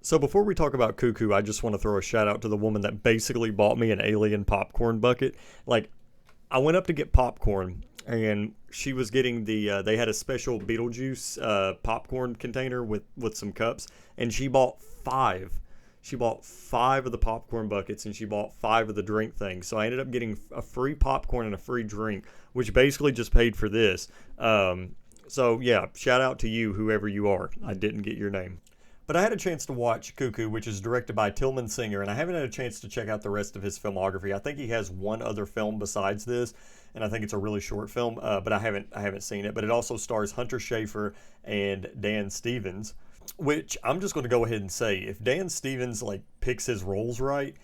So before we talk about Cuckoo, I just want to throw a shout out to the woman that basically bought me an alien popcorn bucket. Like, I went up to get popcorn, and she was getting they had a special Beetlejuice popcorn container with some cups, and she bought five. She bought five of the popcorn buckets, and she bought five of the drink things. So I ended up getting a free popcorn and a free drink, which basically just paid for this. So yeah, shout out to you, whoever you are. I didn't get your name. But I had a chance to watch Cuckoo, which is directed by Tillman Singer, and I haven't had a chance to check out the rest of his filmography. I think he has one other film besides this, and I think it's a really short film, but I haven't seen it. But it also stars Hunter Schafer and Dan Stevens, which I'm just going to go ahead and say, if Dan Stevens like picks his roles right,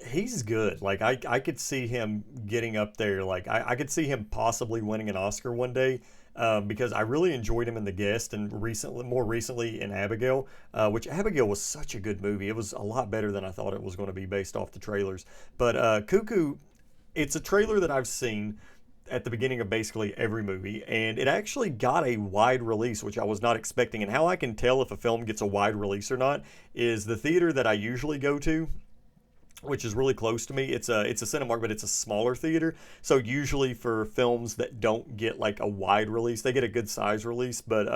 he's good. Like I could see him getting up there. Like I could see him possibly winning an Oscar one day. Because I really enjoyed him in The Guest and more recently in Abigail, which Abigail was such a good movie. It was a lot better than I thought it was going to be based off the trailers. But Cuckoo, it's a trailer that I've seen at the beginning of basically every movie, and it actually got a wide release, which I was not expecting. And how I can tell if a film gets a wide release or not is the theater that I usually go to, which is really close to me. It's a Cinemark, but it's a smaller theater. So usually for films that don't get like a wide release, they get a good size release. But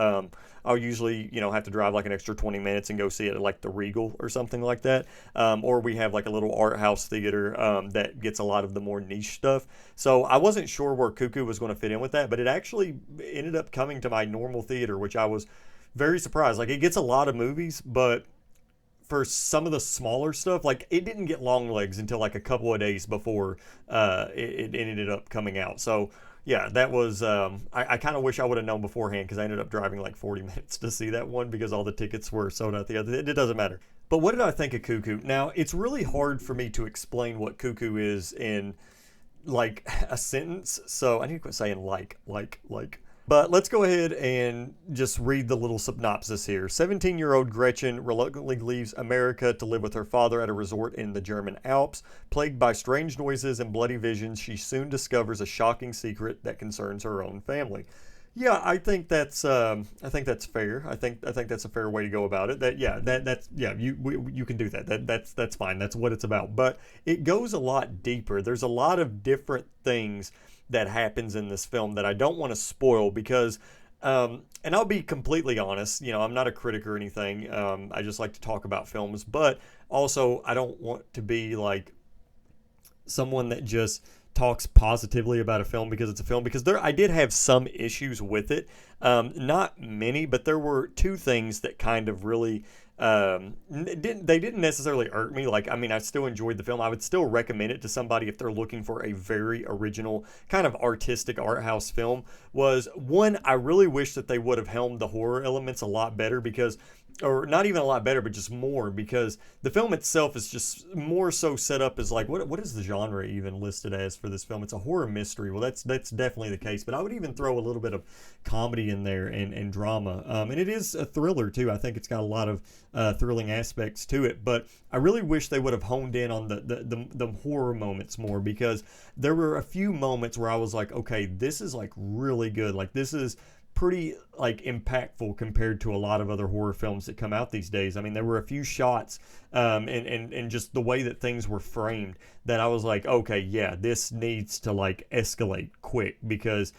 I'll usually have to drive like an extra 20 minutes and go see it at like the Regal or something like that. Or we have like a little art house theater that gets a lot of the more niche stuff. So I wasn't sure where Cuckoo was going to fit in with that, but it actually ended up coming to my normal theater, which I was very surprised. Like it gets a lot of movies, but for some of the smaller stuff, like it didn't get long legs until like a couple of days before it ended up coming out. So yeah, that was I kind of wish I would have known beforehand because I ended up driving like 40 minutes to see that one because all the tickets were sold out. It doesn't matter. But what did I think of Cuckoo? Now it's really hard for me to explain what Cuckoo is in like a sentence. So I need to quit saying like. But let's go ahead and just read the little synopsis here. 17-year-old Gretchen reluctantly leaves America to live with her father at a resort in the German Alps. Plagued by strange noises and bloody visions, she soon discovers a shocking secret that concerns her own family. Yeah, I think that's fair. I think that's a fair way to go about it. That's you can do that. That's fine. That's what it's about. But it goes a lot deeper. There's a lot of different things that happens in this film that I don't want to spoil because and I'll be completely honest, I'm not a critic or anything. I just like to talk about films, but also I don't want to be like someone that just talks positively about a film because it's a film, because I did have some issues with it, not many, but there were two things that kind of really didn't necessarily irk me. Like, I mean, I still enjoyed the film. I would still recommend it to somebody if they're looking for a very original kind of artistic art house film. Was one, I really wish that they would have helmed the horror elements a lot better, because or not even a lot better, but just more, because the film itself is just more so set up as like, what is the genre even listed as for this film? It's a horror mystery. Well, that's definitely the case, but I would even throw a little bit of comedy in there and drama, and it is a thriller too. I think it's got a lot of thrilling aspects to it, but I really wish they would have honed in on the horror moments more, because there were a few moments where I was like, okay, this is like really good. Like this is pretty like impactful compared to a lot of other horror films that come out these days. I mean, there were a few shots and just the way that things were framed that I was like, okay, yeah, this needs to like escalate quick, because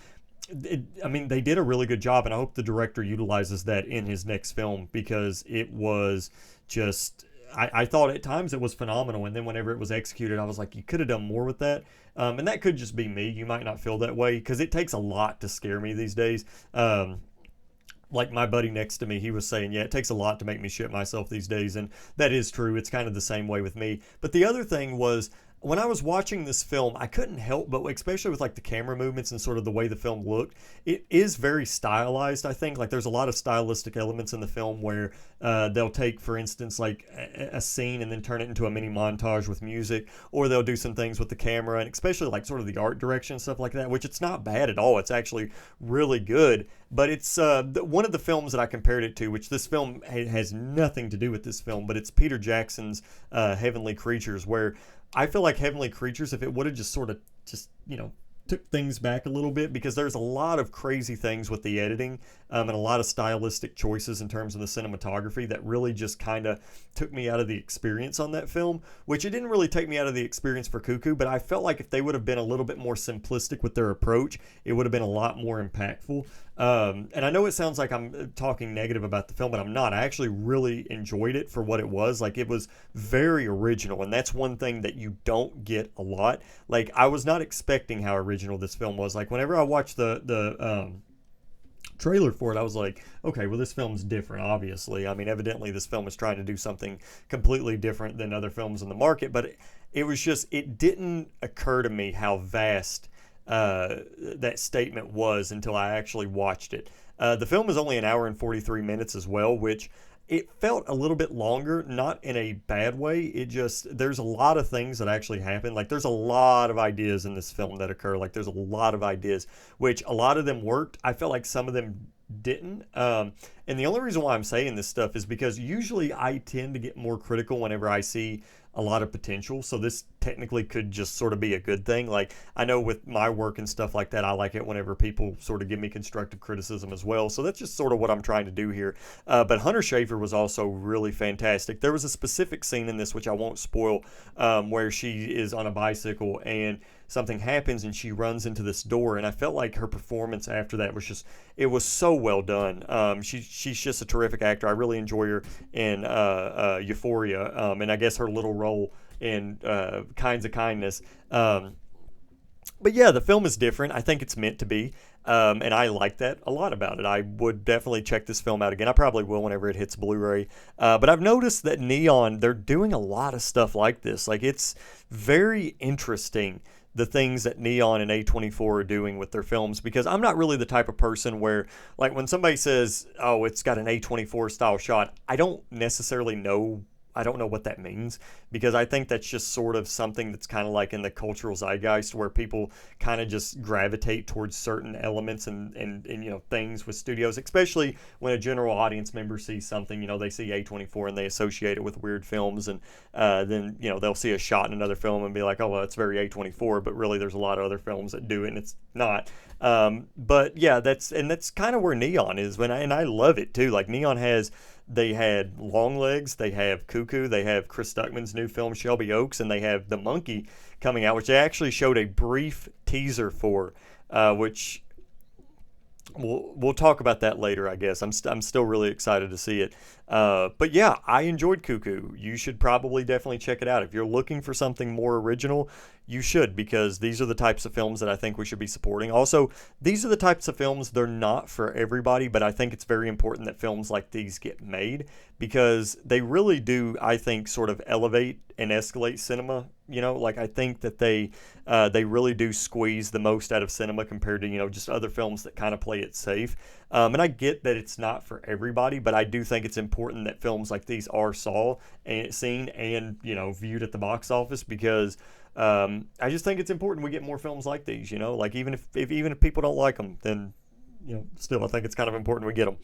I mean, they did a really good job, and I hope the director utilizes that in his next film, because it was just, I thought at times it was phenomenal, and then whenever it was executed, I was like, you could have done more with that. And that could just be me. You might not feel that way, because it takes a lot to scare me these days. Like my buddy next to me, he was saying, yeah, it takes a lot to make me shit myself these days. And that is true. It's kind of the same way with me. But the other thing was, when I was watching this film, I couldn't help but, especially with like the camera movements and sort of the way the film looked, it is very stylized. I think like there's a lot of stylistic elements in the film where they'll take, for instance, like a scene and then turn it into a mini montage with music, or they'll do some things with the camera, and especially like sort of the art direction, stuff like that, which it's not bad at all. It's actually really good. But it's one of the films that I compared it to, which this film has nothing to do with this film, but it's Peter Jackson's Heavenly Creatures, where I feel like Heavenly Creatures, if it would have just sort of just took things back a little bit because there's a lot of crazy things with the editing, and a lot of stylistic choices in terms of the cinematography that really just kind of took me out of the experience on that film, which it didn't really take me out of the experience for Cuckoo, but I felt like if they would have been a little bit more simplistic with their approach, it would have been a lot more impactful. And I know it sounds like I'm talking negative about the film, but I'm not. I actually really enjoyed it for what it was. Like, it was very original, and that's one thing that you don't get a lot. Like, I was not expecting how original this film was. Like, whenever I watched the trailer for it, I was like, okay, well, this film's different, obviously. I mean, evidently this film is trying to do something completely different than other films in the market, but it was just, it didn't occur to me how vast that statement was until I actually watched it. The film is only an hour and 43 minutes as well, which it felt a little bit longer, not in a bad way. It just, there's a lot of things that actually happen. Like, there's a lot of ideas in this film that occur. Like, there's a lot of ideas, which a lot of them worked. I felt like some of them didn't. And the only reason why I'm saying this stuff is because usually I tend to get more critical whenever I see a lot of potential. So this technically could just sort of be a good thing. Like, I know with my work and stuff like that, I like it whenever people sort of give me constructive criticism as well. So that's just sort of what I'm trying to do here. But Hunter Schafer was also really fantastic. There was a specific scene in this, which I won't spoil, where she is on a bicycle and something happens and she runs into this door, and I felt like her performance after that was just, it was so well done. She's just a terrific actor. I really enjoy her in Euphoria, and I guess her little role in Kinds of Kindness. But yeah, the film is different. I think it's meant to be. And I like that a lot about it. I would definitely check this film out again. I probably will whenever it hits Blu-ray. But I've noticed that Neon, they're doing a lot of stuff like this. Like, it's very interesting, the things that Neon and A24 are doing with their films, because I'm not really the type of person where, like, when somebody says, oh, it's got an A24 style shot, I don't necessarily know. I don't know what that means, because I think that's just sort of something that's kind of like in the cultural zeitgeist, where people kind of just gravitate towards certain elements and you know, things with studios, especially when a general audience member sees something, you know, they see A24 and they associate it with weird films, and then, you know, they'll see a shot in another film and be like, oh, well, it's very A24, but really there's a lot of other films that do it and it's not. But yeah, that's kind of where Neon is, and I love it too. Like, Neon they had Longlegs, they have Cuckoo, they have Chris Stuckman's new film Shelby Oaks, and they have The Monkey coming out, which they actually showed a brief teaser for, which we'll talk about that later, I guess. I'm still really excited to see it. But yeah, I enjoyed Cuckoo. You should probably definitely check it out. If you're looking for something more original, you should, because these are the types of films that I think we should be supporting. Also, these are the types of films, they're not for everybody, but I think it's very important that films like these get made, because they really do, I think, sort of elevate and escalate cinema. You know, like, I think that they really do squeeze the most out of cinema compared to, you know, just other films that kind of play it safe. And I get that it's not for everybody, but I do think it's important that films like these are seen and, you know, viewed at the box office, because I just think it's important we get more films like these, you know, like, even if people don't like them, then, you know, still, I think it's kind of important we get them.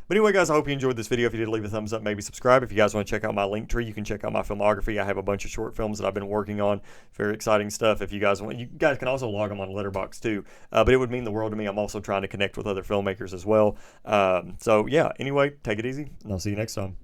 But anyway, guys, I hope you enjoyed this video. If you did, leave a thumbs up, maybe subscribe. If you guys want to check out my link tree, you can check out my filmography. I have a bunch of short films that I've been working on. Very exciting stuff. If you guys want, you guys can also log them on Letterboxd too. But it would mean the world to me. I'm also trying to connect with other filmmakers as well. So yeah, anyway, take it easy, and I'll see you next time.